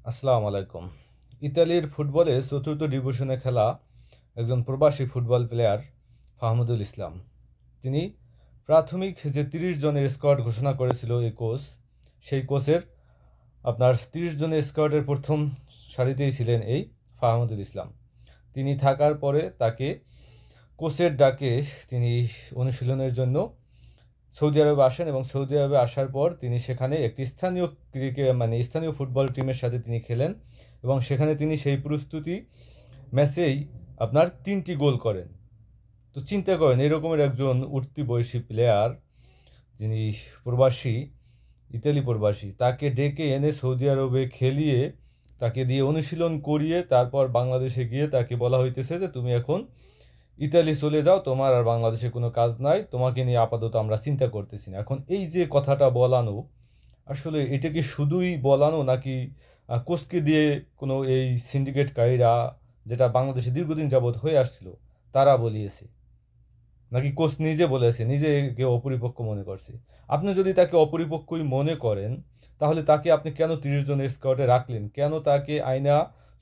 আসসালামু আলাইকুম। ইতালির ফুটবলে চতুর্থ ডিভিশনে খেলা একজন প্রবাসী ফুটবল প্লেয়ার ফাহমুদুল ইসলাম। তিনি প্রাথমিক যে 30 জনের স্কোয়াড ঘোষণা করেছিল এই কোচ, সেই কোচের 30 জনের স্কোয়াডের প্রথম সারিতেই ছিলেন এই ফাহমুদুল ইসলাম। তিনি থাকার পরে তাকে কোচের ডাকে তিনি অনুশীলনের জন্য সৌদি আরবে আসেন এবং সৌদি আরবে আসার পর তিনি সেখানে একটি স্থানীয় স্থানীয় ফুটবল টিমের সাথে তিনি খেলেন এবং সেখানে তিনি সেই প্রস্তুতি ম্যাচেই 3টি গোল করেন। তো চিন্তা করেন, এরকমের একজন উঠতি বয়সী প্লেয়ার, যিনি প্রবাসী, ইতালি প্রবাসী, তাকে ডেকে এনে সৌদি আরবে খেলিয়ে তাকে দিয়ে অনুশীলন করিয়ে তারপর বাংলাদেশে গিয়ে তাকে বলা হইতেছে যে তুমি এখন ইতালি চলে যাও, তোমার আর বাংলাদেশে কোনো কাজ নাই, তোমাকে নিয়ে আপাতত আমরা চিন্তা করতেছি না। এখন এই যে কথাটা বলানো, আসলে এটা কি শুধুই বলানো নাকি কোচকে দিয়ে কোনো এই সিন্ডিকেটকারীরা, যেটা বাংলাদেশে দীর্ঘদিন যাবৎ হয়ে আসছিল, তারা বলিয়েছে, নাকি কোচ নিজে বলেছে, নিজেকে অপরিপক্ক মনে করছে? আপনি যদি তাকে অপরিপক্কই মনে করেন, তাহলে তাকে আপনি কেন 30 জনের স্কোয়াডে রাখলেন? কেন তাকে আইনা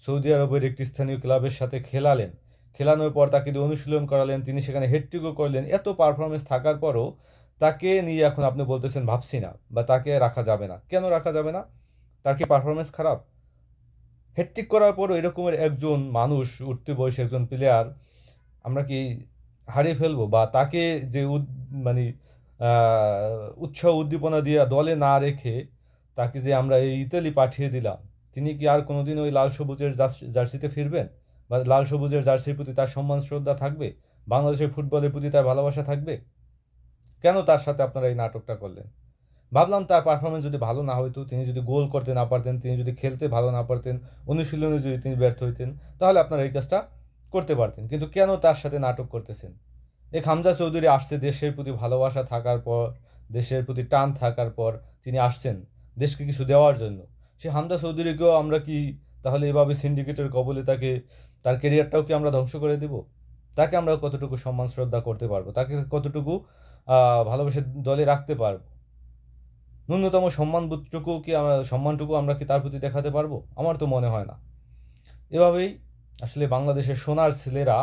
সৌদি আরবের একটি স্থানীয় ক্লাবের সাথে খেলালেন? খেলানোর পর তাকে দিয়ে অনুশীলন করালেন, তিনি সেখানে হেডট্রিকও করলেন। এত পারফরমেন্স থাকার পরও তাকে নিয়ে এখন আপনি বলতেছেন ভাবছি না, বা তাকে রাখা যাবে না। কেন রাখা যাবে না? তার কি পারফরমেন্স খারাপ? হেডট্রিক করার পরও এরকমের একজন মানুষ, উঠতি বয়সী একজন প্লেয়ার, আমরা কি হারিয়ে ফেলবো? বা তাকে যে মানে উৎসাহ উদ্দীপনা দিয়ে দলে না রেখে তাকে যে আমরা এই ইতালি পাঠিয়ে দিলাম, তিনি কি আর কোনোদিন ওই লাল সবুজের জার্সিতে ফিরবেন? বা লাল সবুজের জার্সির প্রতি তার সম্মান শ্রদ্ধা থাকবে? বাংলাদেশের ফুটবলের প্রতি তার ভালোবাসা থাকবে? কেন তার সাথে আপনারা এই নাটকটা করলেন? ভাবলাম তার পারফরমেন্স যদি ভালো না হইতো, তিনি যদি গোল করতে না পারতেন, তিনি যদি খেলতে ভালো না পারতেন, অনুশীলনে যদি তিনি ব্যর্থ হইতেন, তাহলে আপনারা এই কাজটা করতে পারতেন। কিন্তু কেন তার সাথে নাটক করতেছেন? এই হামজা চৌধুরী আসছে দেশের প্রতি ভালোবাসা থাকার পর, দেশের প্রতি টান থাকার পর তিনি আসছেন দেশকে কিছু দেওয়ার জন্য। সে হামজা চৌধুরীকেও আমরা কি তাহলে এভাবে সিন্ডিকেটের কবলে তাকে, তার কেরিয়ারটাও কি আমরা ধ্বংস করে দেব? তাকে আমরা কতটুকু সম্মান শ্রদ্ধা করতে পারবো? তাকে কতটুকু ভালোবেসে দলে রাখতে পারবো? ন্যূনতম সম্মানটুকু আমরা কি তার প্রতি দেখাতে পারবো? আমার তো মনে হয় না। এভাবেই আসলে বাংলাদেশের সোনার ছেলেরা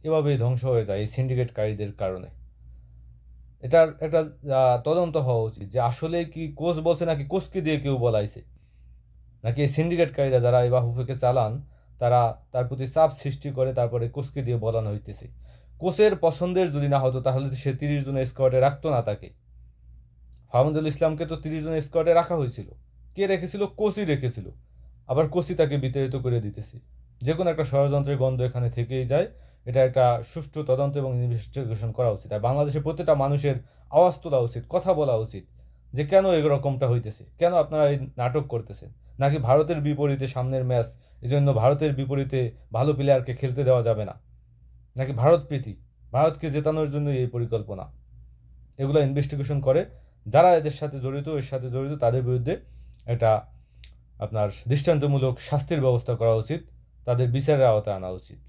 এভাবেই ধ্বংস হয়ে যায় এই সিন্ডিকেটকারীদের কারণে। এটার একটা তদন্ত হওয়া উচিত যে আসলে কি কোচ বলছে নাকি কোচকে দিয়ে কেউ বলাইছে, নাকি এই সিন্ডিকেটকারীরা যারা এই বাহুফেকে চালান তারা তার প্রতি চাপ সৃষ্টি করে তারপরে কোচকে দিয়ে বলানো হইতেছে। কোচের পছন্দের যদি না হতো তাহলে সে 30 জনের স্কোয়াডে রাখতো না তাকে। ফাহমুদুল ইসলামকে তো 30 জনের স্কোয়াডে রাখা হয়েছিল। কে রেখেছিল? কোচই রেখেছিল। আবার কোচই তাকে বিতাড়িত করে দিতেছে। যে কোনো একটা ষড়যন্ত্রের গন্ধ এখানে থেকেই যায়। এটা একটা সুষ্ঠু তদন্ত এবং ইনভেস্টিগেশন করা উচিত। আর বাংলাদেশের প্রত্যেকটা মানুষের আওয়াজ তোলা উচিত, কথা বলা উচিত যে কেন এরকমটা হইতেছে, কেন আপনারা এই নাটক করতেছেন। নাকি ভারতের বিপরীতে সামনের ম্যাচ, এই জন্য ভারতের বিপরীতে ভালো প্লেয়ারকে খেলতে দেওয়া যাবে না? নাকি ভারত প্রীতি, ভারতকে জেতানোর জন্য এই পরিকল্পনা? এগুলো ইনভেস্টিগেশন করে যারা এর সাথে জড়িত তাদের বিরুদ্ধে একটা দৃষ্টান্তমূলক শাস্তির ব্যবস্থা করা উচিত, তাদের বিচারের আওতায় আনা উচিত।